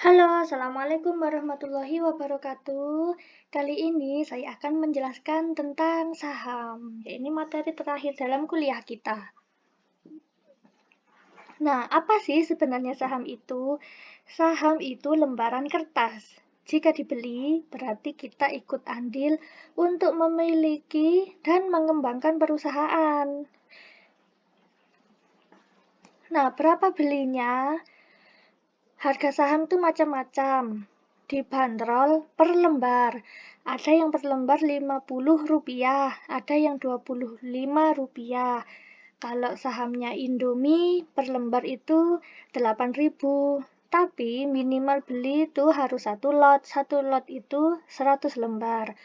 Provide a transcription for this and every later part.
Halo, Assalamualaikum warahmatullahi wabarakatuh. Kali ini saya akan menjelaskan tentang saham. Ini materi terakhir dalam kuliah kita. Nah, apa sih sebenarnya saham itu? Saham itu lembaran kertas. Jika dibeli, berarti kita ikut andil untuk memiliki dan mengembangkan perusahaan. Nah, berapa belinya? Harga saham itu macam-macam, dibanderol per lembar. Ada yang per lembar Rp50, ada yang Rp25. Kalau sahamnya Indomie per lembar itu 8.000. Tapi minimal beli itu harus satu lot itu 100 lembar.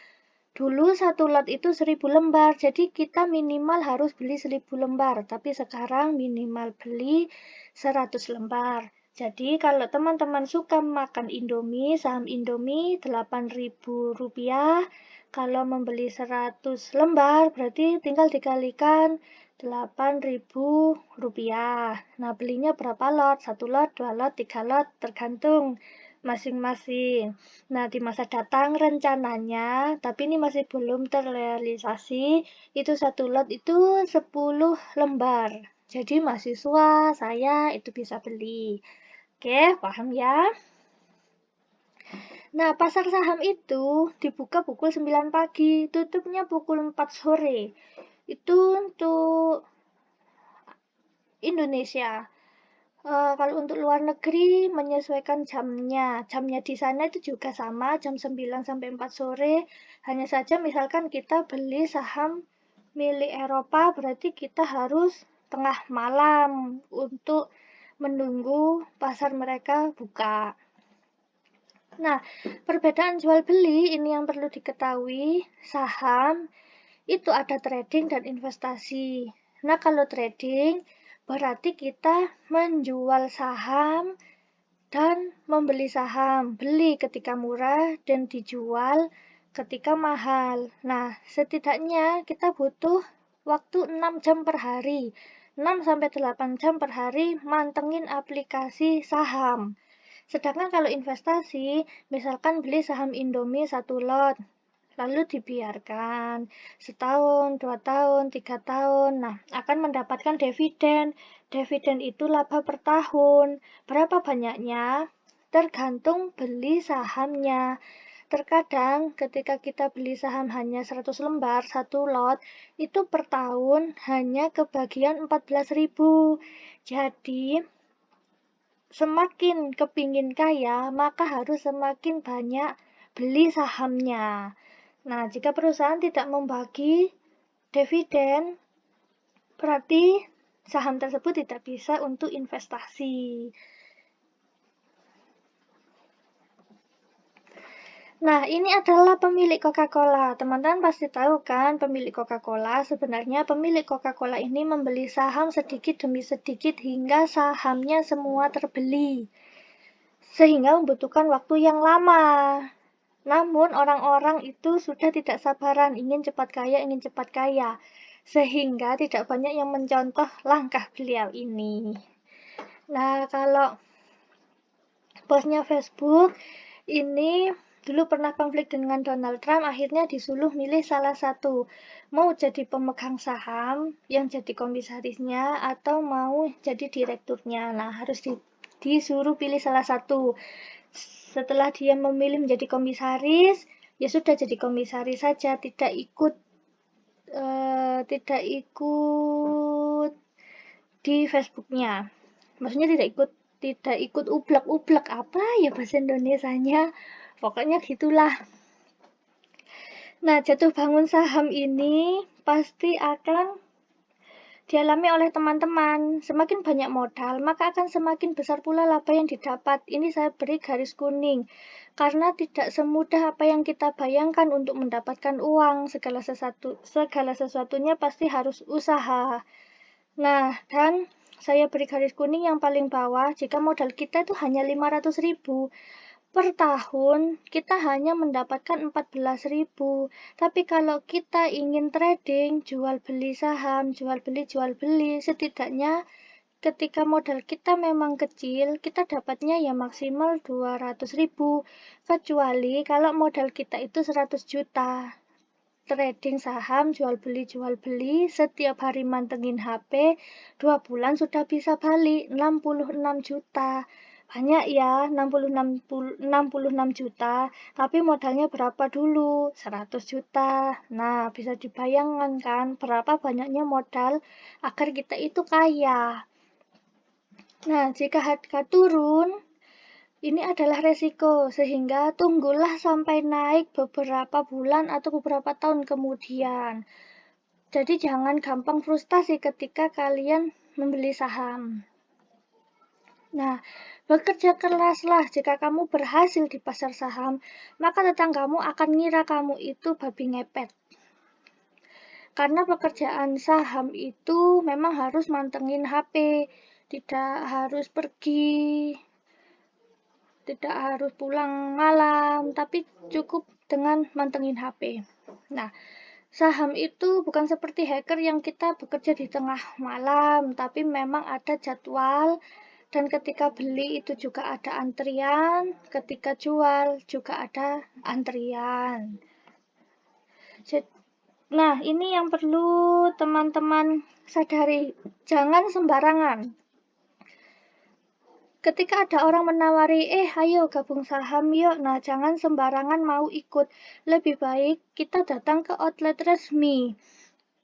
Dulu satu lot itu 1.000 lembar, jadi kita minimal harus beli 1.000 lembar, tapi sekarang minimal beli 100 lembar. Jadi kalau teman-teman suka makan Indomie, saham Indomie Rp8.000. Kalau membeli 100 lembar, berarti tinggal dikalikan Rp8.000. Nah, belinya berapa lot? 1 lot, 2 lot, 3 lot, tergantung masing-masing. Nah, di masa datang rencananya, tapi ini masih belum terrealisasi, itu 1 lot itu 10 lembar. Jadi mahasiswa saya itu bisa beli. Oke, paham ya? Nah, pasar saham itu dibuka pukul 9 pagi, tutupnya pukul 4 sore. Itu untuk Indonesia. Kalau untuk luar negeri menyesuaikan jamnya. Jamnya di sana itu juga sama, jam 9 sampai 4 sore. Hanya saja misalkan kita beli saham milik Eropa, berarti kita harus tengah malam untuk menunggu pasar mereka buka. Nah, perbedaan jual beli ini yang perlu diketahui. Saham itu ada trading dan investasi. Nah, kalau trading berarti kita menjual saham dan membeli saham. Beli ketika murah dan dijual ketika mahal. Nah, setidaknya kita butuh waktu 6 jam per hari. 6-8 jam per hari mantengin aplikasi saham. Sedangkan kalau investasi, misalkan beli saham Indomie 1 lot, lalu dibiarkan setahun, 2 tahun, 3 tahun. Nah, akan mendapatkan dividen. Dividen itu laba per tahun. Berapa banyaknya? Tergantung beli sahamnya. Terkadang ketika kita beli saham hanya 100 lembar, 1 lot, itu per tahun hanya kebagian 14.000. Jadi, semakin kepingin kaya, maka harus semakin banyak beli sahamnya. Nah, jika perusahaan tidak membagi dividen, berarti saham tersebut tidak bisa untuk investasi. Nah, ini adalah pemilik Coca-Cola. Teman-teman pasti tahu kan, pemilik Coca-Cola. Sebenarnya pemilik Coca-Cola ini membeli saham sedikit demi sedikit hingga sahamnya semua terbeli. Sehingga membutuhkan waktu yang lama. Namun orang-orang itu sudah tidak sabaran, ingin cepat kaya, sehingga tidak banyak yang mencontoh langkah beliau ini. Nah, kalau bosnya Facebook ini dulu pernah konflik dengan Donald Trump, akhirnya disuruh milih salah satu. Mau jadi pemegang saham yang jadi komisarisnya atau mau jadi direkturnya. Nah, harus disuruh pilih salah satu. Setelah dia memilih menjadi komisaris, ya sudah jadi komisaris saja, tidak ikut di Facebooknya. Maksudnya tidak ikut ublak-ublak, apa ya bahasa Indonesianya, pokoknya gitulah. Nah, jatuh bangun saham ini pasti akan dialami oleh teman-teman. Semakin banyak modal, maka akan semakin besar pula laba yang didapat. Ini saya beri garis kuning. Karena tidak semudah apa yang kita bayangkan untuk mendapatkan uang. Segala sesuatunya pasti harus usaha. Nah, dan saya beri garis kuning yang paling bawah, jika modal kita itu hanya 500.000 per tahun, kita hanya mendapatkan 14.000. Tapi kalau kita ingin trading, jual beli saham, jual beli, setidaknya ketika modal kita memang kecil, kita dapatnya ya maksimal 200.000. Kecuali kalau modal kita itu 100 juta. Trading saham, jual beli, setiap hari mantengin HP, 2 bulan sudah bisa balik 66 juta. Banyak ya, 66 juta, tapi modalnya berapa dulu? 100 juta. Nah, bisa dibayangkan kan berapa banyaknya modal agar kita itu kaya. Nah, jika harga turun, ini adalah resiko, sehingga tunggulah sampai naik beberapa bulan atau beberapa tahun kemudian. Jadi jangan gampang frustasi ketika kalian membeli saham. Nah, bekerja keraslah. Jika kamu berhasil di pasar saham, maka tetanggamu akan ngira kamu itu babi ngepet. Karena pekerjaan saham itu memang harus mantengin HP, tidak harus pergi, tidak harus pulang malam, tapi cukup dengan mantengin HP. Nah, saham itu bukan seperti hacker yang kita bekerja di tengah malam, tapi memang ada jadwal, dan ketika beli itu juga ada antrian, ketika jual juga ada antrian. Nah, ini yang perlu teman-teman sadari, jangan sembarangan. Ketika ada orang menawari, ayo gabung saham yuk. Nah, jangan sembarangan mau ikut. Lebih baik kita datang ke outlet resmi.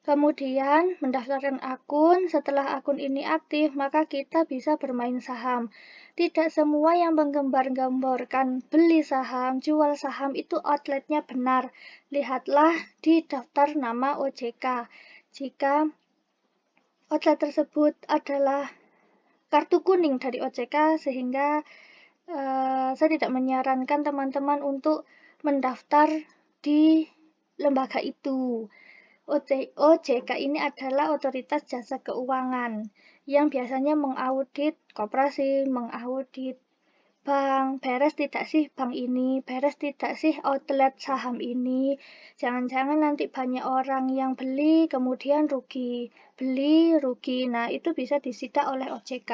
Kemudian mendaftarkan akun. Setelah akun ini aktif, maka kita bisa bermain saham. Tidak semua yang menggambar-gambarkan beli saham, jual saham itu outletnya benar. Lihatlah di daftar nama OJK. Jika outlet tersebut adalah kartu kuning dari OJK, sehingga saya tidak menyarankan teman-teman untuk mendaftar di lembaga itu. OJK ini adalah Otoritas Jasa Keuangan yang biasanya mengaudit koperasi, mengaudit bank, beres tidak sih bank ini, beres tidak sih outlet saham ini. Jangan-jangan nanti banyak orang yang beli kemudian rugi, beli rugi. Nah, itu bisa disita oleh OJK.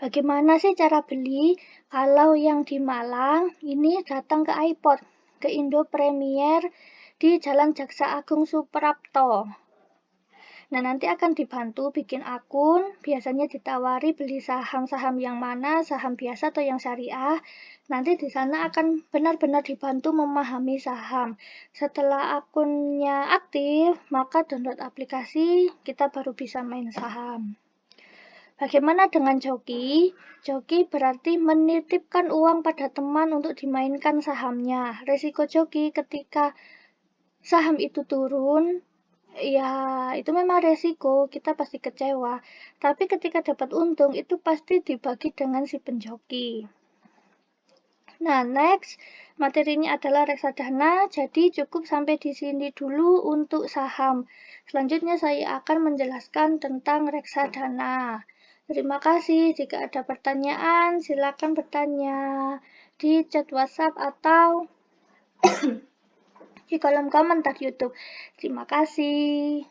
Bagaimana sih cara beli? Kalau yang di Malang, ini datang ke iPod, ke Indo Premier di Jalan Jaksa Agung Suprapto. Nah, nanti akan dibantu bikin akun, biasanya ditawari beli saham-saham yang mana, saham biasa atau yang syariah. Nanti di sana akan benar-benar dibantu memahami saham. Setelah akunnya aktif, maka download aplikasi, kita baru bisa main saham. Bagaimana dengan joki? Joki berarti menitipkan uang pada teman untuk dimainkan sahamnya. Resiko joki ketika saham itu turun, ya itu memang resiko, kita pasti kecewa. Tapi ketika dapat untung, itu pasti dibagi dengan si penjoki. Nah, next, materinya adalah reksadana, jadi cukup sampai di sini dulu untuk saham. Selanjutnya saya akan menjelaskan tentang reksadana. Terima kasih. Jika ada pertanyaan, silakan bertanya di chat WhatsApp atau di kolom komentar YouTube. Terima kasih.